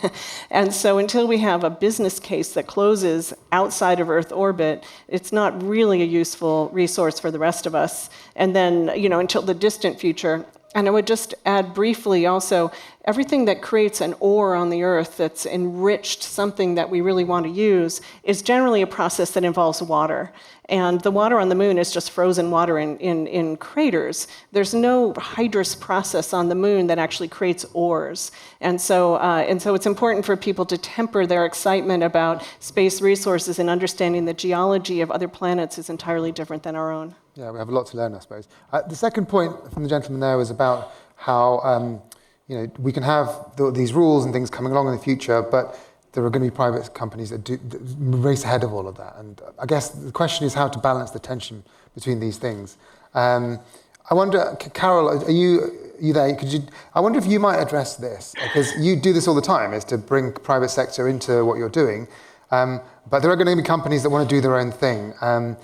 And so until we have a business case that closes outside of Earth orbit, it's not really a useful resource for the rest of us. And then, until the distant future. And I would just add briefly also, everything that creates an ore on the Earth that's enriched something that we really want to use is generally a process that involves water. And the water on the moon is just frozen water in craters. There's no hydrous process on the moon that actually creates ores. And so it's important for people to temper their excitement about space resources and understanding the geology of other planets is entirely different than our own. Yeah, we have a lot to learn, I suppose. The second point from the gentleman there was about how we can have these rules and things coming along in the future, but there are going to be private companies that race ahead of all of that. And I guess the question is how to balance the tension between these things. I wonder, Carole, are you there? I wonder if you might address this, because you do this all the time, is to bring private sector into what you're doing. But there are going to be companies that want to do their own thing.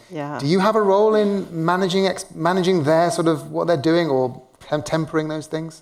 Do you have a role in managing their sort of what they're doing, or tempering those things?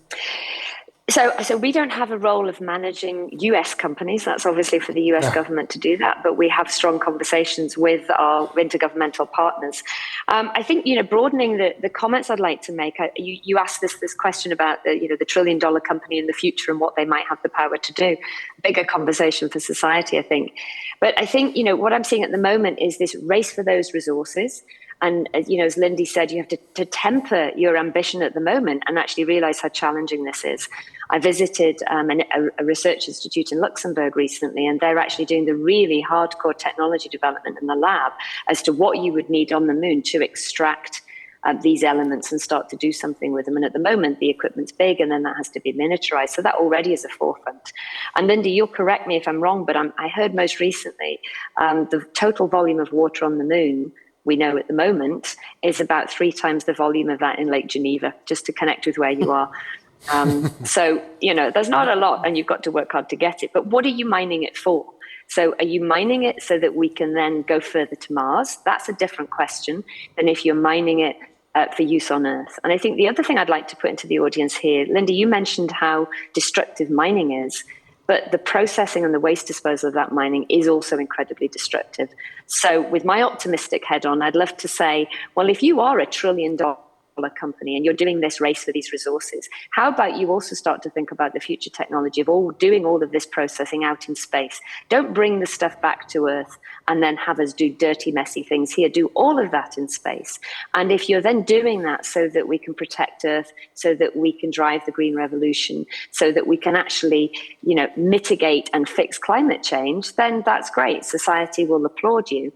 So we don't have a role of managing US companies. That's obviously for the US government to do that, but we have strong conversations with our intergovernmental partners. I think, broadening the comments I'd like to make, you asked this question about the $1 trillion company in the future and what they might have the power to do. Bigger conversation for society, I think. But I think, what I'm seeing at the moment is this race for those resources. And, as Lindy said, you have to temper your ambition at the moment and actually realize how challenging this is. I visited a research institute in Luxembourg recently, and they're actually doing the really hardcore technology development in the lab as to what you would need on the moon to extract these elements and start to do something with them. And at the moment, the equipment's big, and then that has to be miniaturized. So that already is a forefront. And Lindy, you'll correct me if I'm wrong, but I heard most recently the total volume of water on the moon we know at the moment is about 3 times the volume of that in Lake Geneva, just to connect with where you are. So, there's not a lot, and you've got to work hard to get it. But what are you mining it for? So are you mining it so that we can then go further to Mars? That's a different question than if you're mining it for use on Earth. And I think the other thing I'd like to put into the audience here, Lindy, you mentioned how destructive mining is. But the processing and the waste disposal of that mining is also incredibly destructive. So with my optimistic head on, I'd love to say, well, if you are $1 trillion company and you're doing this race for these resources, how about you also start to think about the future technology of doing all of this processing out in space? Don't bring the stuff back to Earth and then have us do dirty, messy things here. Do all of that in space. And if you're then doing that so that we can protect Earth, so that we can drive the green revolution, so that we can actually, mitigate and fix climate change, then that's great. Society will applaud you.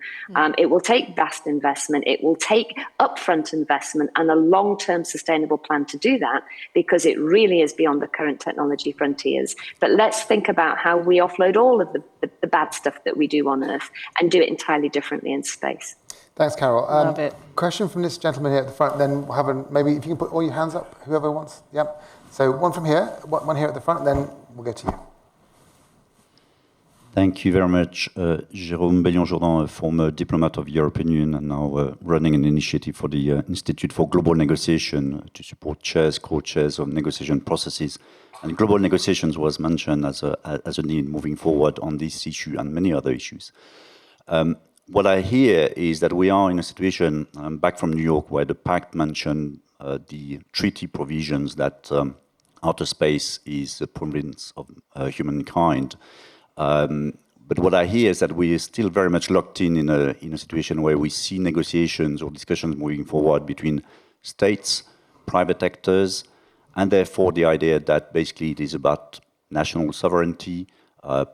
It will take vast investment. It will take upfront investment and a long-term sustainable plan to do that, because it really is beyond the current technology frontiers. But let's think about how we offload all of the bad stuff that we do on Earth and do it entirely differently in space. Thanks, Carole. Love it. Question from this gentleman here at the front, then we'll have maybe if you can put all your hands up, whoever wants. Yep. So one from here, one here at the front, then we'll go to you. Thank you very much. Jérôme Bellion-Jourdan, a former diplomat of the European Union, and now running an initiative for the Institute for Global Negotiation to support chairs, co-chairs of negotiation processes. And global negotiations was mentioned as a need moving forward on this issue and many other issues. What I hear is that we are in a situation, back from New York, where the pact mentioned the treaty provisions that outer space is the province of humankind. But what I hear is that we are still very much locked in a situation where we see negotiations or discussions moving forward between states, private actors, and therefore the idea that basically it is about national sovereignty,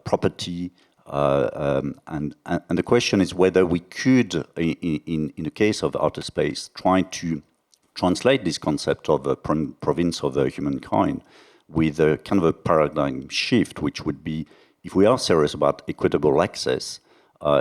property, and the question is whether we could, in the case of outer space, try to translate this concept of a province of humankind with a kind of a paradigm shift, which would be, if we are serious about equitable access,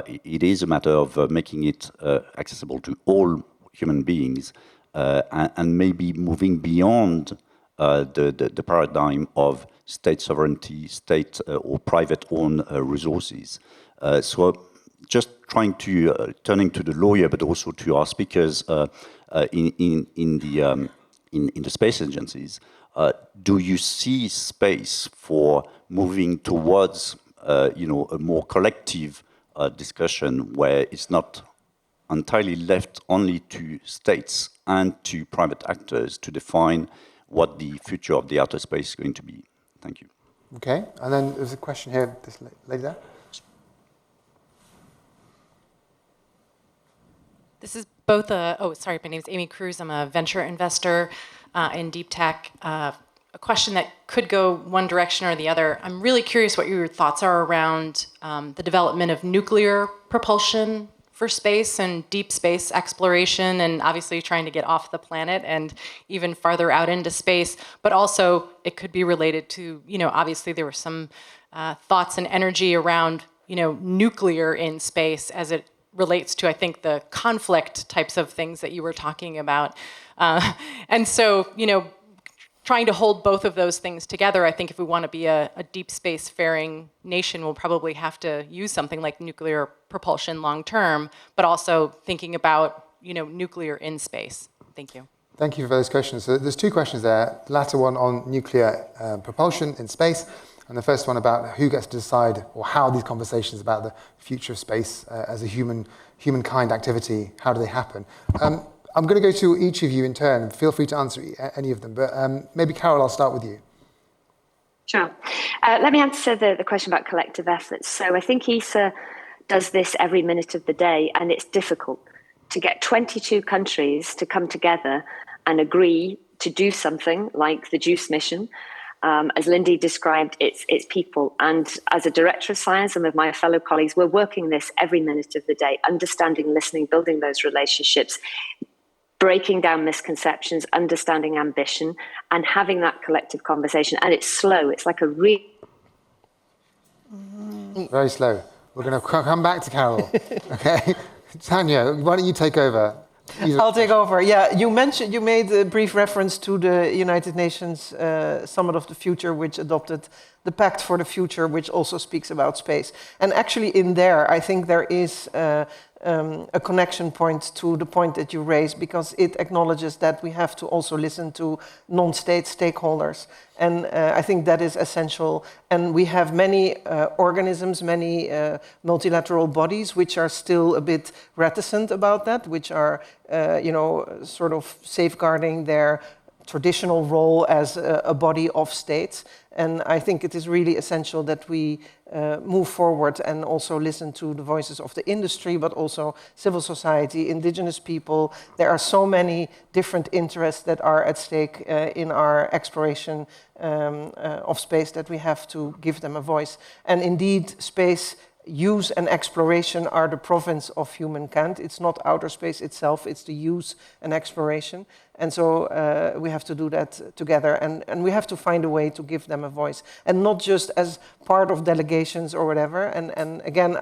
it is a matter of making it accessible to all human beings, and maybe moving beyond the paradigm of state sovereignty, state or private-owned resources. So just trying to, turning to the lawyer, but also to our speakers in the space agencies, do you see space for moving towards a more collective discussion where it's not entirely left only to states and to private actors to define what the future of the outer space is going to be? Thank you. Okay, and then there's a question here, this lady there. This is both my name is Amy Cruz. I'm a venture investor in deep tech. A question that could go one direction or the other. I'm really curious what your thoughts are around the development of nuclear propulsion for space and deep space exploration, and obviously trying to get off the planet and even farther out into space. But also it could be related to, obviously there were some thoughts and energy around, nuclear in space as it relates to, I think, the conflict types of things that you were talking about. And so, trying to hold both of those things together, I think if we want to be a deep space faring nation, we'll probably have to use something like nuclear propulsion long term, but also thinking about, nuclear in space. Thank you. Thank you for those questions. So there's two questions there. The latter one on nuclear propulsion in space, and the first one about who gets to decide or how these conversations about the future of space as a humankind activity, how do they happen? I'm going to go to each of you in turn. Feel free to answer any of them, but maybe Carole, I'll start with you. Sure. Let me answer the question about collective efforts. So I think ESA does this every minute of the day, and it's difficult to get 22 countries to come together and agree to do something like the JUICE mission. As Lindy described, it's people. And as a director of science and with my fellow colleagues, we're working this every minute of the day, understanding, listening, building those relationships, breaking down misconceptions, understanding ambition, and having that collective conversation. And it's slow. It's like a Very slow. We're going to come back to Carole. Okay, Tanja, why don't you take over? I'll take over. Yeah, you made a brief reference to the United Nations Summit of the Future, which adopted the Pact for the Future, which also speaks about space. And actually in there, I think there is a connection point to the point that you raised, because it acknowledges that we have to also listen to non-state stakeholders. And I think that is essential. And we have many organisms, many multilateral bodies, which are still a bit reticent about that, which are, sort of safeguarding their traditional role as a body of states. And I think it is really essential that we move forward and also listen to the voices of the industry, but also civil society, indigenous people. There are so many different interests that are at stake in our exploration of space that we have to give them a voice. And indeed, space use and exploration are the province of humankind. It's not outer space itself, it's the use and exploration. And so we have to do that together, and we have to find a way to give them a voice, and not just as part of delegations or whatever. And again,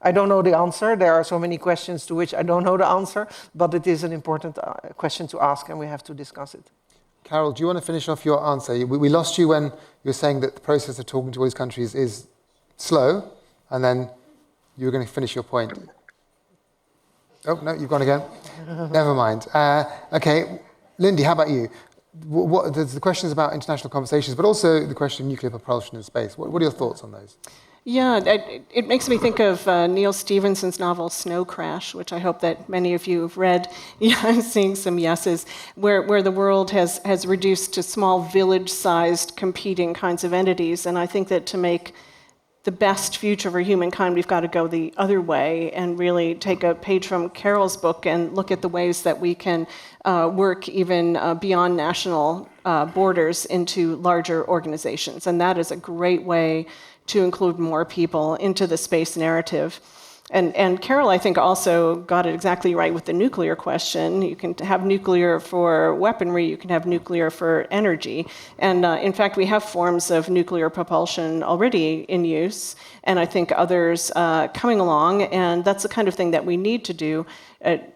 I don't know the answer. There are so many questions to which I don't know the answer, but it is an important question to ask, and we have to discuss it. Carole, do you want to finish off your answer? We lost you when you were saying that the process of talking to all these countries is slow, and then you were going to finish your point. Oh, no, you've gone again. Never mind. Okay, Lindy, how about you? There's the questions about international conversations, but also the question of nuclear propulsion in space. What are your thoughts on those? Yeah, it makes me think of Neil Stephenson's novel Snow Crash, which I hope that many of you have read. Yeah, I'm seeing some yeses, where the world has reduced to small village-sized competing kinds of entities. And I think that to make the best future for humankind, we've got to go the other way and really take a page from Carole's book and look at the ways that we can work even beyond national borders into larger organizations. And that is a great way to include more people into the space narrative. And Carole, I think, also got it exactly right with the nuclear question. You can have nuclear for weaponry, you can have nuclear for energy. And in fact, we have forms of nuclear propulsion already in use, and I think others coming along, and that's the kind of thing that we need to do.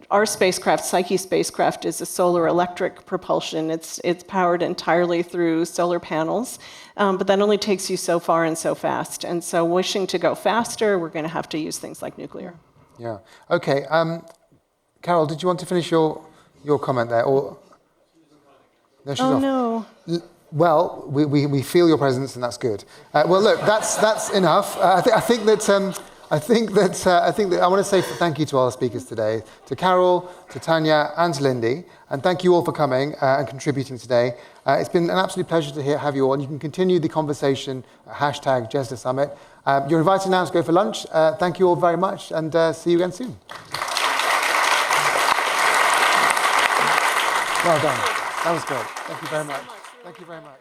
Our spacecraft, Psyche spacecraft, is a solar electric propulsion. It's powered entirely through solar panels, but that only takes you so far and so fast. And so wishing to go faster, we're going to have to use things like nuclear. Yeah. Okay. Carole, did you want to finish your comment there? Or no, she's off. No. Well, we feel your presence, and that's good. Well, look, that's enough. I think that I want to say thank you to all our speakers today, to Carole, to Tanja, and to Lindy, and thank you all for coming and contributing today. It's been an absolute pleasure to have you all, and you can continue the conversation at #GESDA Summit. You're invited now to go for lunch. Thank you all very much, and see you again soon. Well done. That was great. Thank you very much. Thank you very much.